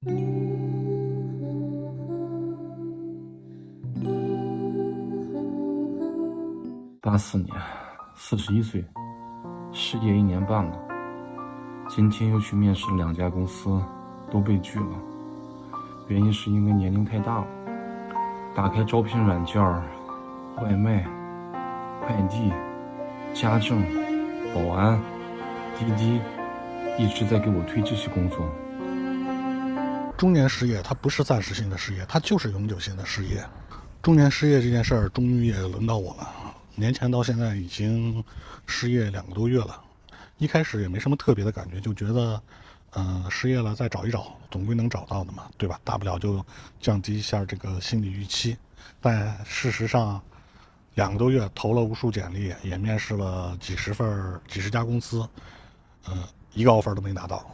84年，41岁，失业1年半了。今天又去面试了2家公司，都被拒了。原因是因为年龄太大了。打开招聘软件，外卖、快递、家政、保安、滴滴，一直在给我推这些工作。中年失业它不是暂时性的失业，它就是永久性的失业。中年失业这件事儿终于也轮到我了。年前到现在已经失业2个多月了，一开始也没什么特别的感觉，就觉得失业了再找一找，总归能找到的嘛，对吧？大不了就降低一下这个心理预期。但事实上2个多月投了无数简历，也面试了几十家公司，一个 offer 都没拿到。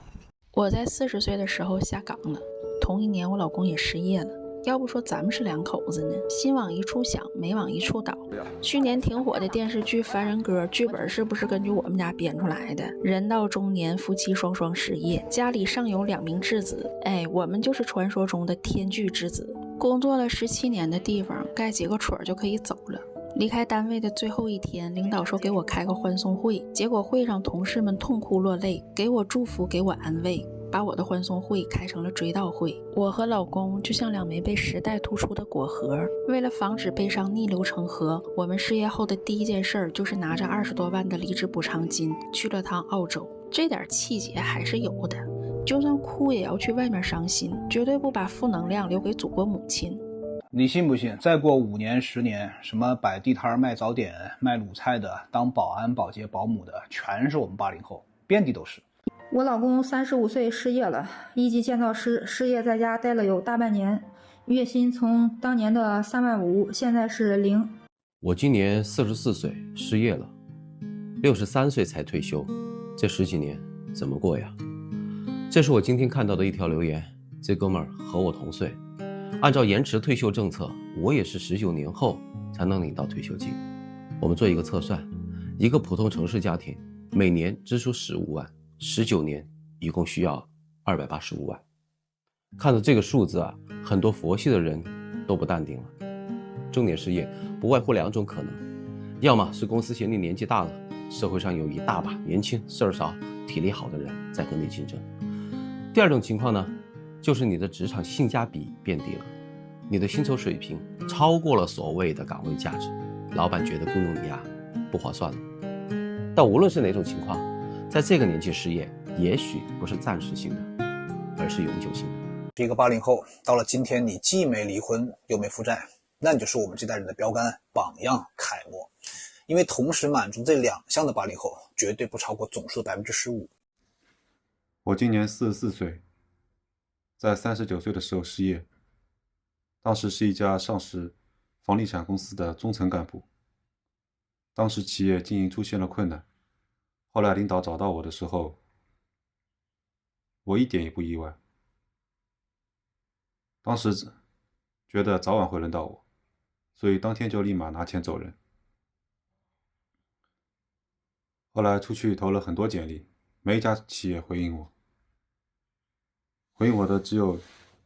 我在40岁的时候下岗了，同一年我老公也失业了。要不说咱们是2口子呢，心往一处想，没往一处倒。去年挺火的电视剧《凡人歌》剧本是不是根据我们家编出来的？人到中年，夫妻双双失业，家里尚有2名质子。我们就是传说中的天巨之子。工作了17年的地方，盖几个戳就可以走了。离开单位的最后一天，领导说给我开个欢送会，结果会上同事们痛哭落泪，给我祝福，给我安慰，把我的欢送会开成了追悼会。我和老公就像2枚被时代突出的果核，为了防止悲伤逆流成河，我们失业后的第一件事就是拿着20多万的离职补偿金去了趟澳洲。这点气节还是有的，就算哭也要去外面伤心，绝对不把负能量留给祖国母亲。你信不信再过5年10年，什么摆地摊卖早点卖卤菜的，当保安保洁保姆的，全是我们80后，遍地都是。我老公35岁失业了，1级建造师，失业在家待了有大半年，月薪从当年的3.5万现在是0。我今年44岁失业了，63岁才退休，这10几年怎么过呀？这是我今天看到的一条留言，这哥们儿和我同岁，按照延迟退休政策，我也是19年后才能领到退休金。我们做一个测算，一个普通城市家庭每年支出15万，19年一共需要285万。看着这个数字啊，很多佛系的人都不淡定了。中年失业不外乎2种可能，要么是公司嫌你年纪大了，社会上有一大把年轻事儿少体力好的人在跟你竞争。第2种情况呢，就是你的职场性价比变低了，你的薪酬水平超过了所谓的岗位价值，老板觉得雇佣你啊不划算了。但无论是哪种情况，在这个年纪失业也许不是暂时性的，而是永久性的。一个80后到了今天，你既没离婚又没负债，那你就是我们这代人的标杆、榜样、楷模。因为同时满足这2项的80后绝对不超过总数的 15%。 我今年44岁，在39岁的时候失业，当时是一家上市房地产公司的中层干部。当时企业经营出现了困难，后来领导找到我的时候，我一点也不意外。当时觉得早晚会轮到我，所以当天就立马拿钱走人。后来出去投了很多简历，没一家企业回应我。回应我的只有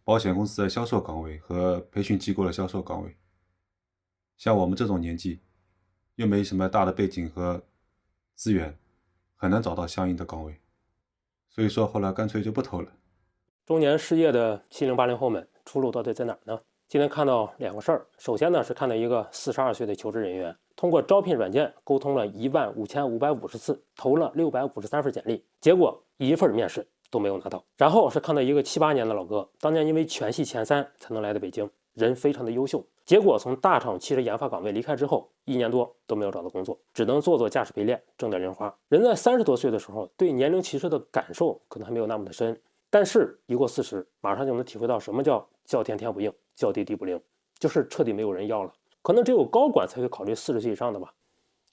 保险公司的销售岗位和培训机构的销售岗位。像我们这种年纪，又没什么大的背景和资源，很难找到相应的岗位，所以说后来干脆就不投了。中年失业的70、80后们出路到底在哪儿呢？今天看到2个事儿。首先呢，是看到一个42岁的求职人员通过招聘软件沟通了15550次，投了653份简历，结果1份面试都没有拿到。然后是看到一个78年的老哥，当年因为全系前3才能来到北京，人非常的优秀，结果从大厂汽车研发岗位离开之后，1年多都没有找到工作，只能做驾驶陪练，挣点零花。人在30多岁的时候，对年龄歧视的感受可能还没有那么的深，但是一过40，马上就能体会到什么叫天天不应，叫地地不灵，就是彻底没有人要了。可能只有高管才会考虑40岁以上的吧。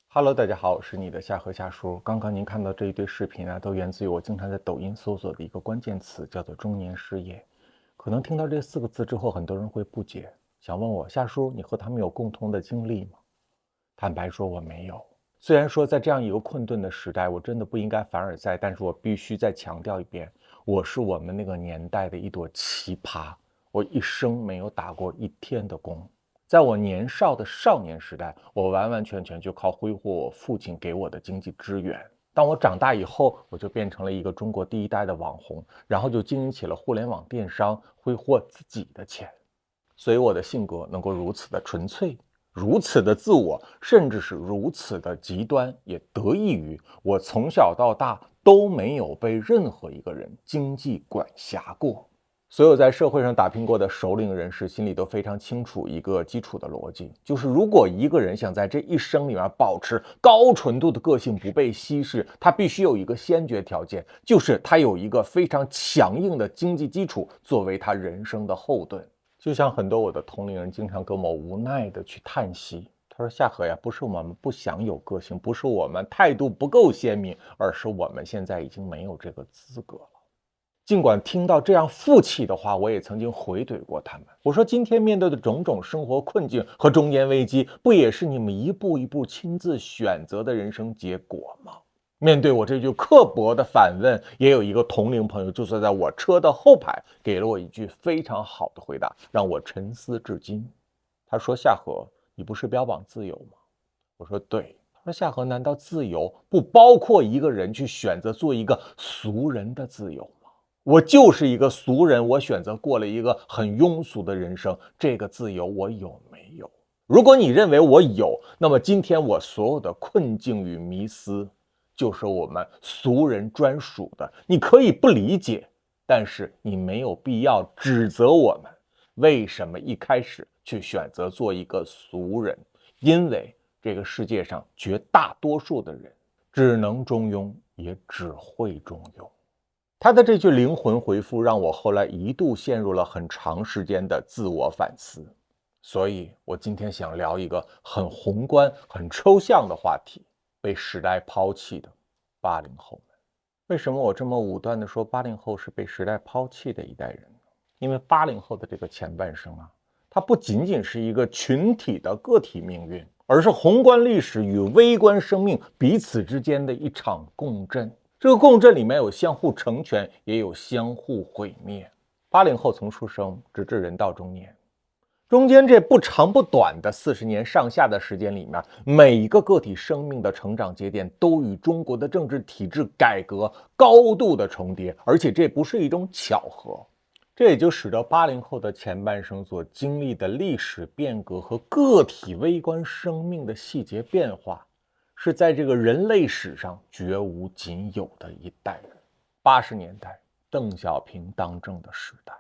Hello， 大家好，我是你的夏禾夏叔。刚刚您看到这一堆视频啊，都源自于我经常在抖音搜索的一个关键词，叫做中年失业。可能听到这4个字之后，很多人会不解，想问我，夏叔，你和他们有共同的经历吗？坦白说，我没有。虽然说在这样一个困顿的时代，我真的不应该凡尔赛，但是我必须再强调一遍，我是我们那个年代的一朵奇葩，我一生没有打过1天的工。在我年少的少年时代，我完完全全就靠挥霍我父亲给我的经济支援。当我长大以后，我就变成了一个中国第一代的网红，然后就经营起了互联网电商，挥霍自己的钱。所以我的性格能够如此的纯粹，如此的自我，甚至是如此的极端，也得益于我从小到大都没有被任何一个人经济管辖过。所有在社会上打拼过的首领人士心里都非常清楚一个基础的逻辑，就是如果一个人想在这一生里面保持高纯度的个性不被稀释，他必须有一个先决条件，就是他有一个非常强硬的经济基础作为他人生的后盾。就像很多我的同龄人经常跟我无奈的去叹息，他说夏河呀，不是我们不想有个性，不是我们态度不够鲜明，而是我们现在已经没有这个资格了。尽管听到这样负气的话，我也曾经回怼过他们。我说今天面对的种种生活困境和中年危机，不也是你们一步一步亲自选择的人生结果吗？面对我这句刻薄的反问，也有一个同龄朋友就坐在我车的后排，给了我一句非常好的回答，让我沉思至今。他说夏河，你不是标榜自由吗？我说对。他说夏河，难道自由不包括一个人去选择做一个俗人的自由吗？我就是一个俗人，我选择过了一个很庸俗的人生，这个自由我有没有？如果你认为我有，那么今天我所有的困境与迷思就是我们俗人专属的，你可以不理解，但是你没有必要指责我们为什么一开始去选择做一个俗人，因为这个世界上绝大多数的人只能中庸，也只会中庸。他的这句灵魂回复让我后来一度陷入了很长时间的自我反思，所以我今天想聊一个很宏观很抽象的话题，被时代抛弃的80后们。为什么我这么武断的说80后是被时代抛弃的一代人呢？因为80后的这个前半生啊，它不仅仅是一个群体的个体命运，而是宏观历史与微观生命彼此之间的一场共振。这个共振里面有相互成全，也有相互毁灭。80后从出生直至人到中年，中间这不长不短的40年上下的时间里面，每一个个体生命的成长节点都与中国的政治体制改革高度的重叠，而且这不是一种巧合。这也就使得80后的前半生所经历的历史变革和个体微观生命的细节变化，是在这个人类史上绝无仅有的一代人。80年代邓小平当政的时代，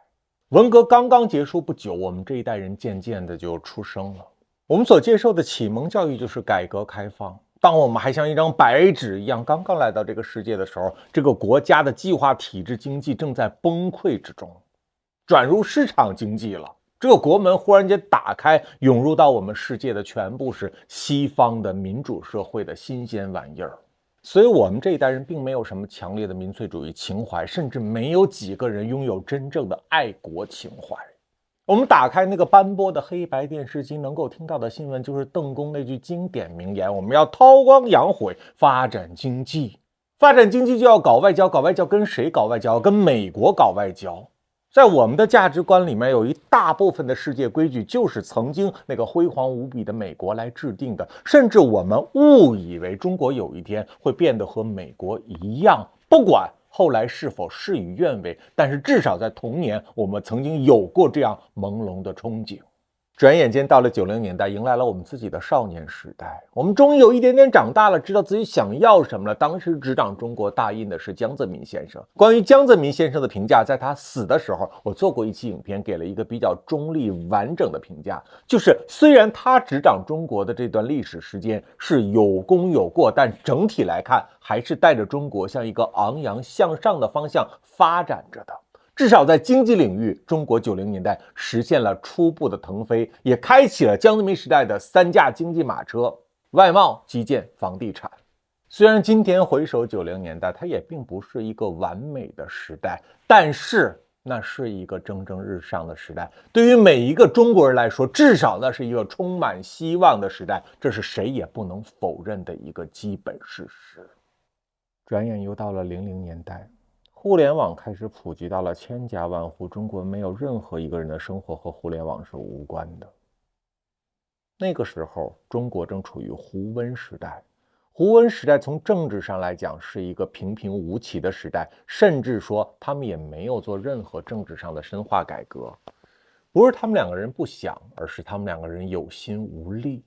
文革刚刚结束不久，我们这一代人渐渐的就出生了。我们所接受的启蒙教育就是改革开放。当我们还像一张白纸一样刚刚来到这个世界的时候，这个国家的计划体制经济正在崩溃之中，转入市场经济了。这个国门忽然间打开，涌入到我们世界的全部是西方的民主社会的新鲜玩意儿。所以我们这一代人并没有什么强烈的民粹主义情怀，甚至没有几个人拥有真正的爱国情怀。我们打开那个斑驳的黑白电视机，能够听到的新闻就是邓公那句经典名言，我们要韬光养晦，发展经济。发展经济就要搞外交，搞外交跟谁搞外交？跟美国搞外交。在我们的价值观里面，有一大部分的世界规矩就是曾经那个辉煌无比的美国来制定的，甚至我们误以为中国有一天会变得和美国一样，不管后来是否事与愿违，但是至少在童年我们曾经有过这样朦胧的憧憬。转眼间到了90年代，迎来了我们自己的少年时代，我们终于有一点点长大了，知道自己想要什么了。当时执掌中国大印的是江泽民先生。关于江泽民先生的评价，在他死的时候，我做过一期影片，给了一个比较中立完整的评价，就是虽然他执掌中国的这段历史时间是有功有过，但整体来看还是带着中国向一个昂扬向上的方向发展着的。至少在经济领域，中国90年代实现了初步的腾飞，也开启了江泽民时代的3驾经济马车：外贸、基建、房地产。虽然今天回首90年代，它也并不是一个完美的时代，但是那是一个蒸蒸日上的时代。对于每一个中国人来说，至少那是一个充满希望的时代，这是谁也不能否认的一个基本事实。转眼又到了00年代。互联网开始普及到了千家万户，中国没有任何一个人的生活和互联网是无关的。那个时候，中国正处于胡温时代。胡温时代从政治上来讲是一个平平无奇的时代，甚至说他们也没有做任何政治上的深化改革。不是他们两个人不想，而是他们两个人有心无力。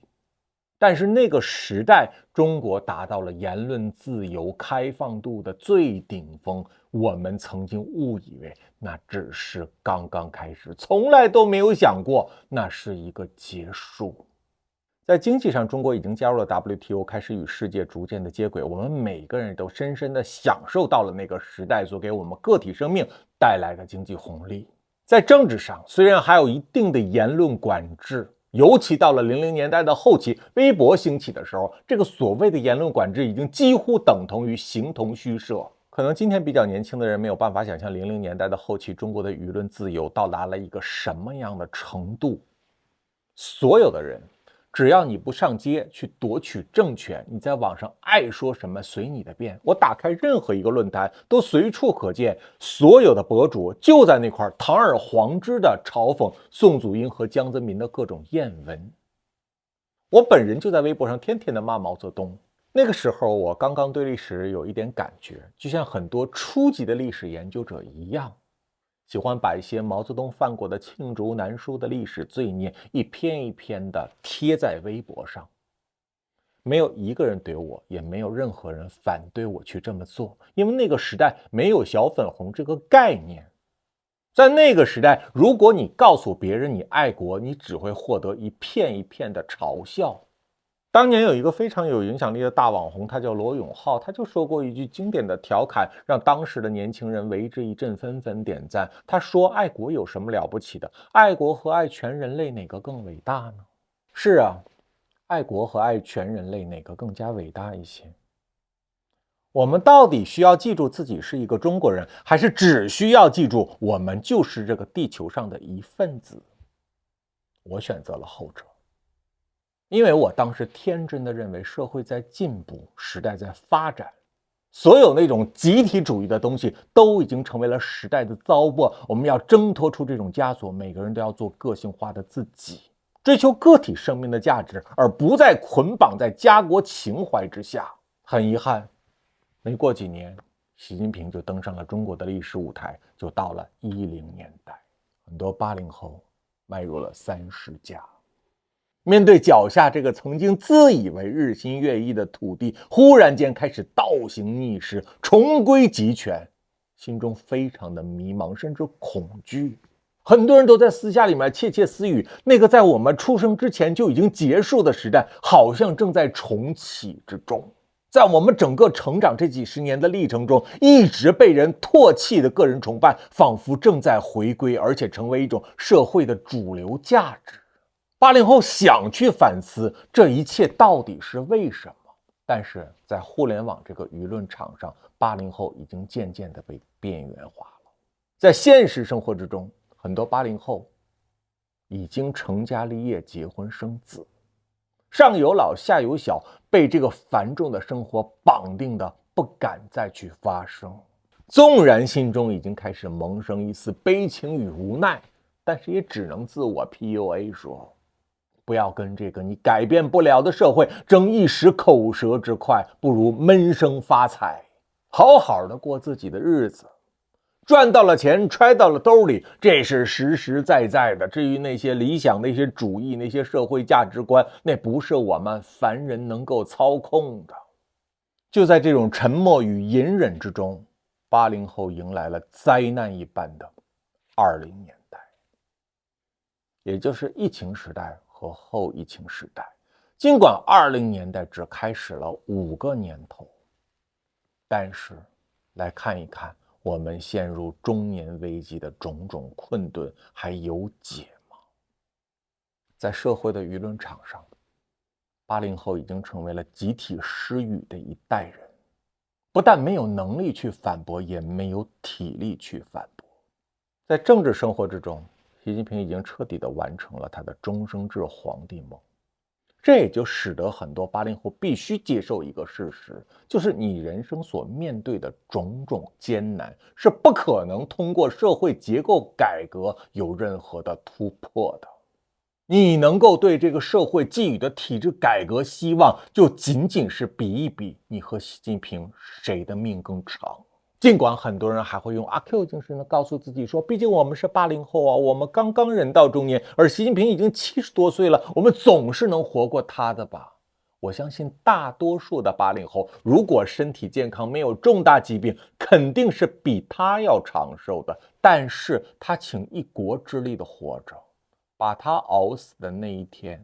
但是那个时代，中国达到了言论自由、开放度的最顶峰。我们曾经误以为那只是刚刚开始，从来都没有想过那是一个结束。在经济上，中国已经加入了 WTO， 开始与世界逐渐的接轨。我们每个人都深深的享受到了那个时代所给我们个体生命带来的经济红利。在政治上，虽然还有一定的言论管制，尤其到了00年代的后期，微博兴起的时候，这个所谓的言论管制已经几乎等同于形同虚设。可能今天比较年轻的人没有办法想象00年代的后期中国的舆论自由到达了一个什么样的程度。所有的人，只要你不上街去夺取政权，你在网上爱说什么随你的便。我打开任何一个论坛，都随处可见所有的博主就在那块堂而皇之的嘲讽宋祖英和江泽民的各种艳文。我本人就在微博上天天的骂毛泽东。那个时候我刚刚对历史有一点感觉，就像很多初级的历史研究者一样，喜欢把一些毛泽东犯过的罄竹难书的历史罪孽一篇一篇的贴在微博上。没有一个人怼我，也没有任何人反对我去这么做，因为那个时代没有小粉红这个概念。在那个时代，如果你告诉别人你爱国，你只会获得一片一片的嘲笑。当年有一个非常有影响力的大网红，他叫罗永浩，他就说过一句经典的调侃，让当时的年轻人为之一振，纷纷点赞。他说，爱国有什么了不起的？爱国和爱全人类哪个更伟大呢？是啊，爱国和爱全人类哪个更加伟大一些？我们到底需要记住自己是一个中国人，还是只需要记住我们就是这个地球上的一份子？我选择了后者。因为我当时天真的认为社会在进步，时代在发展，所有那种集体主义的东西都已经成为了时代的糟粕。我们要挣脱出这种枷锁，每个人都要做个性化的自己，追求个体生命的价值，而不再捆绑在家国情怀之下。很遗憾，没过几年，习近平就登上了中国的历史舞台，就到了10年代，很多80后迈入了30加。面对脚下这个曾经自以为日新月异的土地，忽然间开始倒行逆施，重归集权，心中非常的迷茫，甚至恐惧。很多人都在私下里面窃窃私语，那个在我们出生之前就已经结束的时代，好像正在重启之中。在我们整个成长这几十年的历程中，一直被人唾弃的个人崇拜，仿佛正在回归，而且成为一种社会的主流价值。80后想去反思这一切到底是为什么，但是在互联网这个舆论场上，80后已经渐渐的被边缘化了。在现实生活之中，很多80后已经成家立业，结婚生子，上有老下有小，被这个繁重的生活绑定的不敢再去发声。纵然心中已经开始萌生一丝悲情与无奈，但是也只能自我 PUA 说，不要跟这个你改变不了的社会争一时口舌之快，不如闷声发财，好好的过自己的日子。赚到了钱揣到了兜里，这是实实在在的。至于那些理想、那些主义、那些社会价值观，那不是我们凡人能够操控的。就在这种沉默与隐忍之中，80后迎来了灾难一般的20年代，也就是疫情时代和后疫情时代。尽管20年代只开始了5个年头，但是来看一看我们陷入中年危机的种种困顿还有解吗？在社会的舆论场上，80后已经成为了集体失语的一代人，不但没有能力去反驳，也没有体力去反驳。在政治生活之中，习近平已经彻底的完成了他的终生制皇帝梦。这也就使得很多80后必须接受一个事实，就是你人生所面对的种种艰难是不可能通过社会结构改革有任何的突破的。你能够对这个社会寄予的体制改革希望，就仅仅是比一比你和习近平谁的命更长。尽管很多人还会用阿 Q 精神的告诉自己说，毕竟我们是80后啊，我们刚刚人到中年，而习近平已经70多岁了，我们总是能活过他的吧。我相信大多数的80后，如果身体健康，没有重大疾病，肯定是比他要长寿的。但是他倾一国之力的活着，把他熬死的那一天，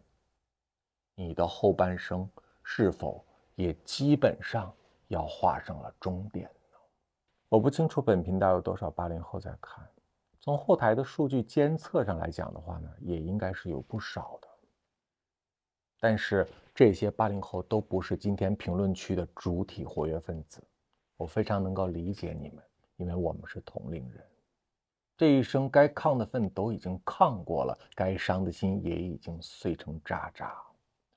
你的后半生是否也基本上要画上了终点呢？我不清楚本频道有多少80后在看，从后台的数据监测上来讲的话呢，也应该是有不少的。但是这些80后都不是今天评论区的主体活跃分子，我非常能够理解你们，因为我们是同龄人。这一生该抗的愤都已经抗过了，该伤的心也已经碎成渣渣。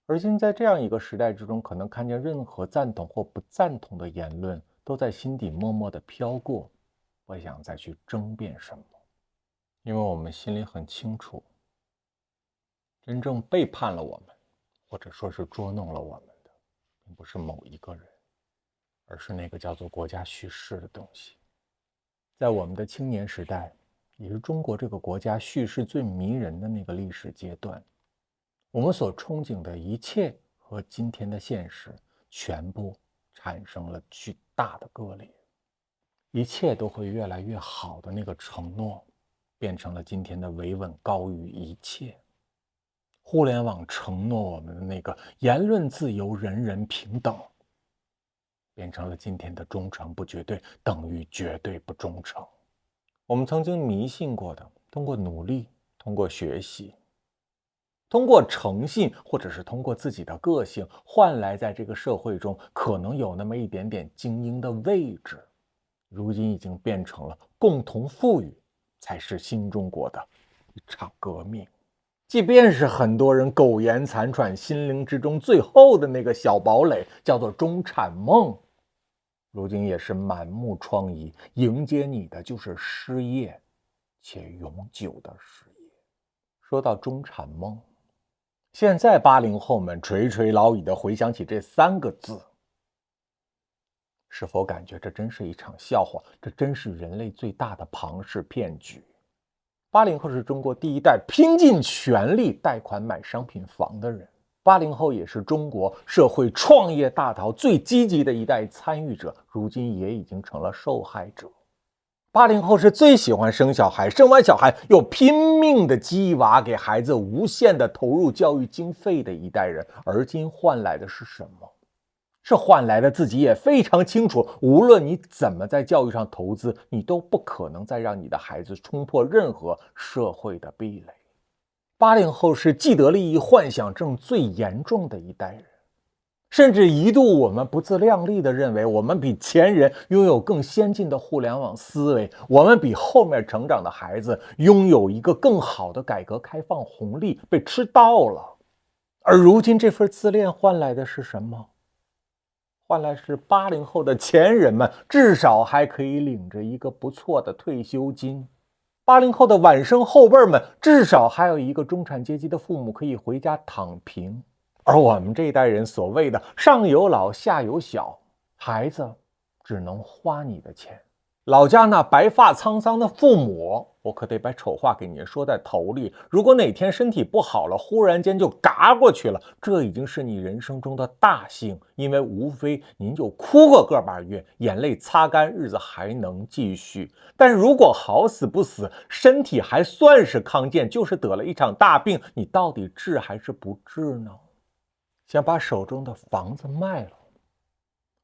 而今在这样一个时代之中，可能看见任何赞同或不赞同的言论都在心底默默地飘过，不想再去争辩什么，因为我们心里很清楚，真正背叛了我们，或者说是捉弄了我们的，并不是某一个人，而是那个叫做国家叙事的东西。在我们的青年时代，也是中国这个国家叙事最迷人的那个历史阶段，我们所憧憬的一切和今天的现实全部产生了巨大的割裂，一切都会越来越好的那个承诺，变成了今天的维稳高于一切。互联网承诺我们的那个言论自由、人人平等，变成了今天的忠诚不绝对等于绝对不忠诚。我们曾经迷信过的，通过努力，通过学习，通过诚信，或者是通过自己的个性，换来在这个社会中可能有那么一点点精英的位置，如今已经变成了共同富裕才是新中国的一场革命。即便是很多人苟延残喘，心灵之中最后的那个小堡垒叫做中产梦，如今也是满目疮痍，迎接你的就是失业，且永久的失业。说到中产梦，现在80后们垂垂老矣地回想起这3个字，是否感觉这真是一场笑话？这真是人类最大的庞氏骗局。80后是中国第一代拼尽全力贷款买商品房的人，80后也是中国社会创业大潮最积极的一代参与者，如今也已经成了受害者。80后是最喜欢生小孩，生完小孩又拼命的鸡娃，给孩子无限的投入教育经费的一代人，而今换来的是什么？是换来的自己也非常清楚，无论你怎么在教育上投资，你都不可能再让你的孩子冲破任何社会的壁垒。80后是既得利益幻想症最严重的一代人，甚至一度我们不自量力地认为我们比前人拥有更先进的互联网思维，我们比后面成长的孩子拥有一个更好的改革开放红利，被吃到了。而如今这份自恋换来的是什么？换来是80后的前人们至少还可以领着一个不错的退休金，80后的晚生后辈们至少还有一个中产阶级的父母可以回家躺平。而我们这一代人所谓的上有老下有小，孩子只能花你的钱，老家那白发苍苍的父母，我可得把丑话给您说在头里，如果哪天身体不好了，忽然间就嘎过去了，这已经是你人生中的大幸，因为无非您就哭个把月，眼泪擦干，日子还能继续。但如果好死不死，身体还算是康健，就是得了一场大病，你到底治还是不治呢？想把手中的房子卖了，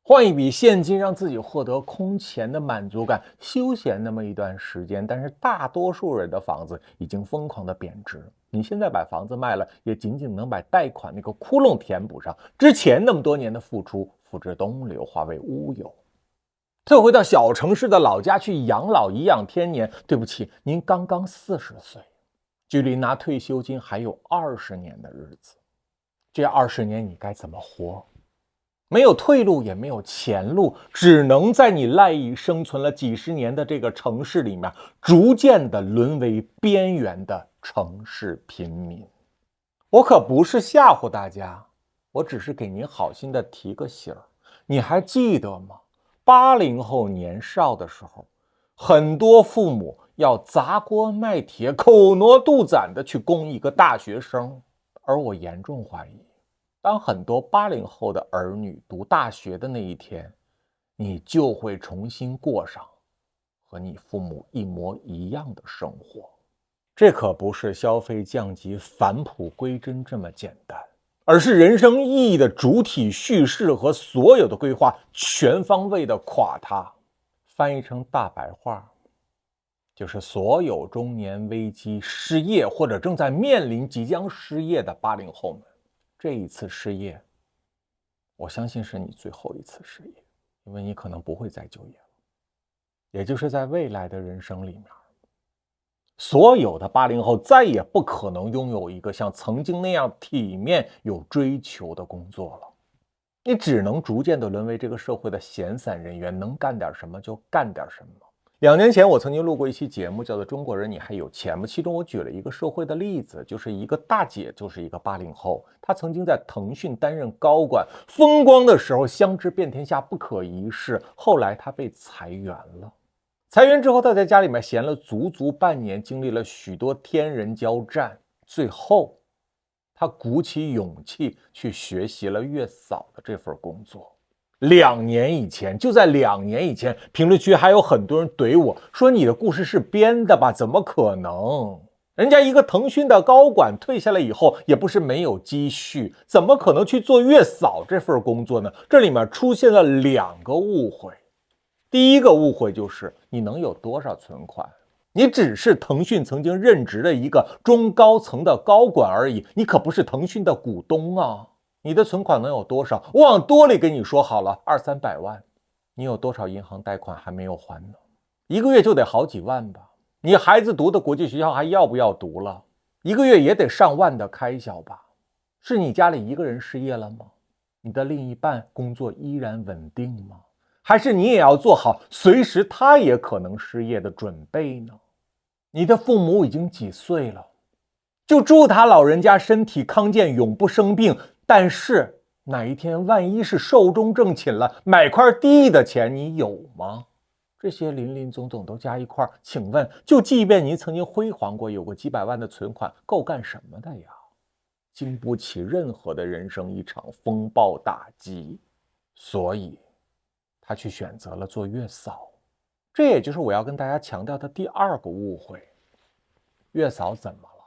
换一笔现金，让自己获得空前的满足感，休闲那么一段时间。但是大多数人的房子已经疯狂的贬值，你现在把房子卖了，也仅仅能把贷款那个窟窿填补上，之前那么多年的付出付之东流，化为乌有。退回到小城市的老家去养老颐养天年，对不起，您刚刚40岁，距离拿退休金还有20年的日子。这20年你该怎么活？没有退路，也没有前路，只能在你赖以生存了几十年的这个城市里面，逐渐的沦为边缘的城市贫民。我可不是吓唬大家，我只是给您好心的提个醒儿。你还记得吗？80后年少的时候，很多父母要砸锅卖铁、口挪肚攒的去供一个大学生，而我严重怀疑，当很多80后的儿女读大学的那一天，你就会重新过上和你父母一模一样的生活。这可不是消费降级、返璞归真这么简单，而是人生意义的主体叙事和所有的规划全方位的垮塌。翻译成大白话，就是所有中年危机、失业或者正在面临即将失业的80后们，这一次失业，我相信是你最后一次失业，因为你可能不会再就业了。也就是在未来的人生里面，所有的80后再也不可能拥有一个像曾经那样体面有追求的工作了，你只能逐渐的沦为这个社会的闲散人员，能干点什么就干点什么。2年前我曾经录过一期节目，叫做《中国人你还有钱吗》，其中我举了一个社会的例子，就是一个大姐，就是一个80后，她曾经在腾讯担任高管，风光的时候香知遍天下，不可一世，后来她被裁员了。裁员之后，他在家里面闲了足足半年，经历了许多天人交战，最后他鼓起勇气去学习了月嫂的这份工作。2年以前，就在2年以前，评论区还有很多人怼我说你的故事是编的吧？怎么可能？人家一个腾讯的高管退下来以后，也不是没有积蓄，怎么可能去做月嫂这份工作呢？这里面出现了2个误会。第一个误会就是你能有多少存款？你只是腾讯曾经任职的一个中高层的高管而已，你可不是腾讯的股东啊！你的存款能有多少？我往多里跟你说好了，200-300万。你有多少银行贷款还没有还呢？一个月就得好几万吧？你孩子读的国际学校还要不要读了？一个月也得上万的开销吧？是你家里一个人失业了吗？你的另一半工作依然稳定吗？还是你也要做好随时他也可能失业的准备呢？你的父母已经几岁了？就祝他老人家身体康健，永不生病。但是哪一天万一是寿终正寝了，买块地的钱你有吗？这些林林总总都加一块，请问就即便您曾经辉煌过，有过几百万的存款，够干什么的呀？经不起任何的人生一场风暴打击。所以他去选择了做月嫂，这也就是我要跟大家强调的第2个误会。月嫂怎么了？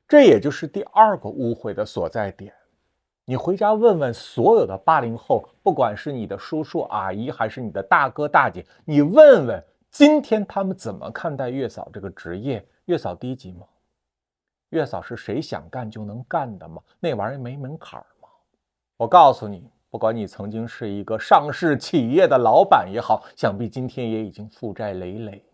这也就是第2个误会的所在点。你回家问问所有的80后，不管是你的叔叔阿姨还是你的大哥大姐，你问问今天他们怎么看待月嫂这个职业。月嫂低级吗？月嫂是谁想干就能干的吗？那玩意儿没门槛吗？我告诉你，不管你曾经是一个上市企业的老板也好，想必今天也已经负债累累，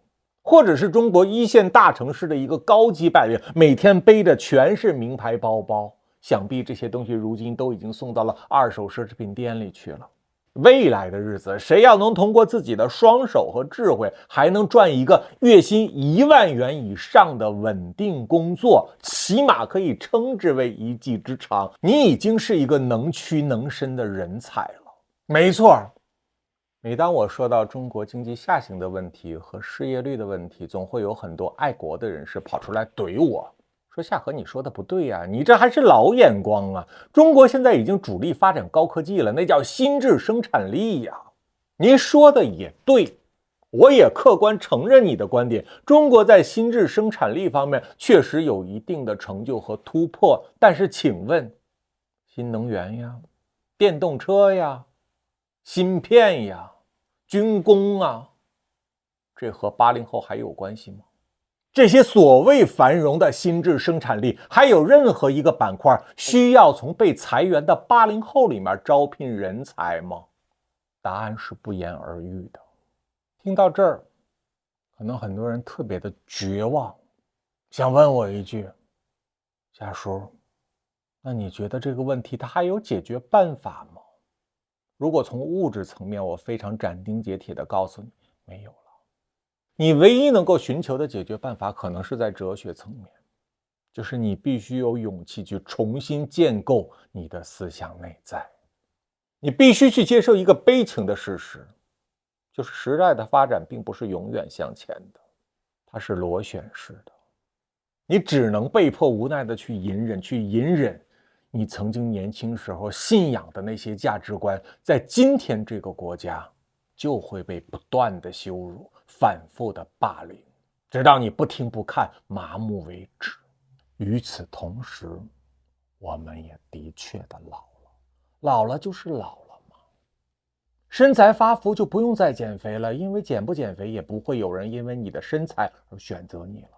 或者是中国1线大城市的一个高级白领，每天背着全是名牌包包，想必这些东西如今都已经送到了二手奢侈品店里去了。未来的日子，谁要能通过自己的双手和智慧，还能赚一个月薪1万元以上的稳定工作，起码可以称之为一技之长，你已经是一个能屈能伸的人才了。没错，每当我说到中国经济下行的问题和失业率的问题，总会有很多爱国的人士跑出来怼我，说夏河你说的不对呀，你这还是老眼光啊！中国现在已经主力发展高科技了，那叫新质生产力呀。您说的也对，我也客观承认你的观点，中国在新质生产力方面确实有一定的成就和突破，但是请问，新能源呀、电动车呀、芯片呀、军工啊，这和80后还有关系吗？这些所谓繁荣的新质生产力，还有任何一个板块需要从被裁员的80后里面招聘人才吗？答案是不言而喻的。听到这儿，可能很多人特别的绝望，想问我一句，夏叔，那你觉得这个问题它还有解决办法吗？如果从物质层面，我非常斩钉截铁地告诉你，没有了。你唯一能够寻求的解决办法，可能是在哲学层面，就是你必须有勇气去重新建构你的思想内在。你必须去接受一个悲情的事实，就是时代的发展并不是永远向前的，它是螺旋式的。你只能被迫无奈的去隐忍你曾经年轻时候信仰的那些价值观，在今天这个国家就会被不断的羞辱，反复的霸凌，直到你不听不看麻木为止。与此同时，我们也的确的老了就是老了嘛。身材发福就不用再减肥了，因为减不减肥也不会有人因为你的身材而选择你了。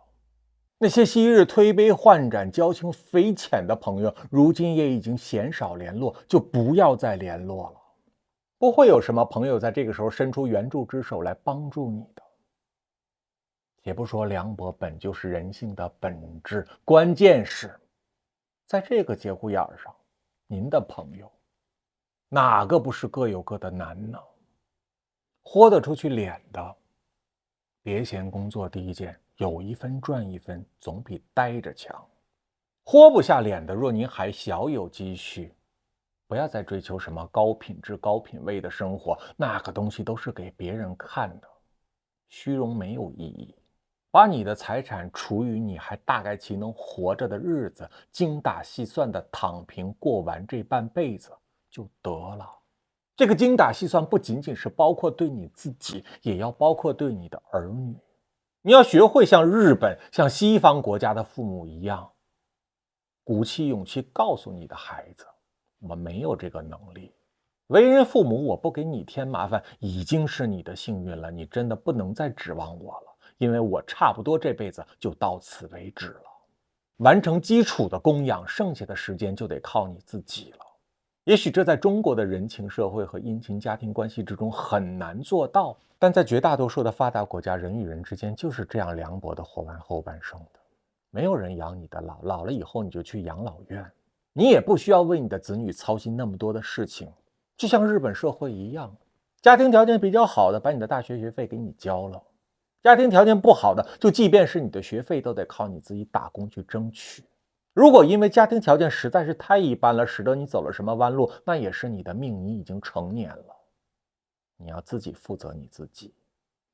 那些昔日推杯换盏、交情匪浅的朋友，如今也已经鲜少联络，就不要再联络了。不会有什么朋友在这个时候伸出援助之手来帮助你的。且不说凉薄本就是人性的本质，关键是在这个节骨眼上，您的朋友哪个不是各有各的难呢？豁得出去脸的，别嫌工作第一件，有一分赚一分，总比待着强。豁不下脸的，若您还小有积蓄，不要再追求什么高品质、高品位的生活，那个东西都是给别人看的，虚荣没有意义。把你的财产除以你还大概其能活着的日子，精打细算的躺平过完这半辈子就得了。这个精打细算不仅仅是包括对你自己，也要包括对你的儿女。你要学会像日本、像西方国家的父母一样，鼓起勇气告诉你的孩子，我没有这个能力。为人父母，我不给你添麻烦，已经是你的幸运了，你真的不能再指望我了。因为我差不多这辈子就到此为止了，完成基础的供养，剩下的时间就得靠你自己了。也许这在中国的人情社会和殷勤家庭关系之中很难做到，但在绝大多数的发达国家，人与人之间就是这样凉薄的活完后半生的。没有人养你的老，老了以后你就去养老院，你也不需要为你的子女操心那么多的事情，就像日本社会一样，家庭条件比较好的把你的大学学费给你交了，家庭条件不好的，就即便是你的学费都得靠你自己打工去争取。如果因为家庭条件实在是太一般了，使得你走了什么弯路，那也是你的命，你已经成年了，你要自己负责你自己，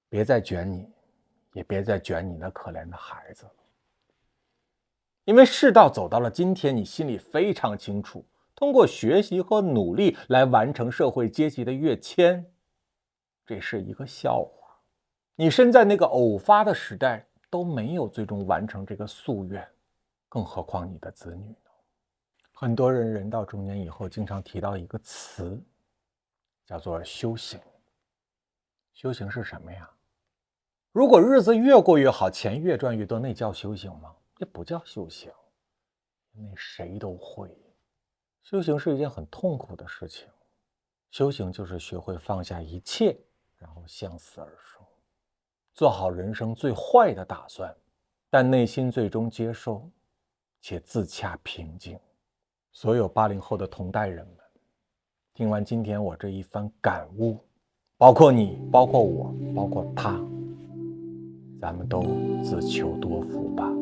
别再卷你，也别再卷你那可怜的孩子了。因为世道走到了今天，你心里非常清楚，通过学习和努力来完成社会阶级的跃迁，这是一个笑话。你身在那个偶发的时代都没有最终完成这个夙愿，更何况你的子女呢？很多人人到中年以后经常提到一个词，叫做修行。修行是什么呀？如果日子越过越好，钱越赚越多，那叫修行吗？这不叫修行，那谁都会。修行是一件很痛苦的事情，修行就是学会放下一切，然后向死而生，做好人生最坏的打算，但内心最终接受且自洽平静。所有80后的同代人们，听完今天我这一番感悟，包括你，包括我，包括他，咱们都自求多福吧。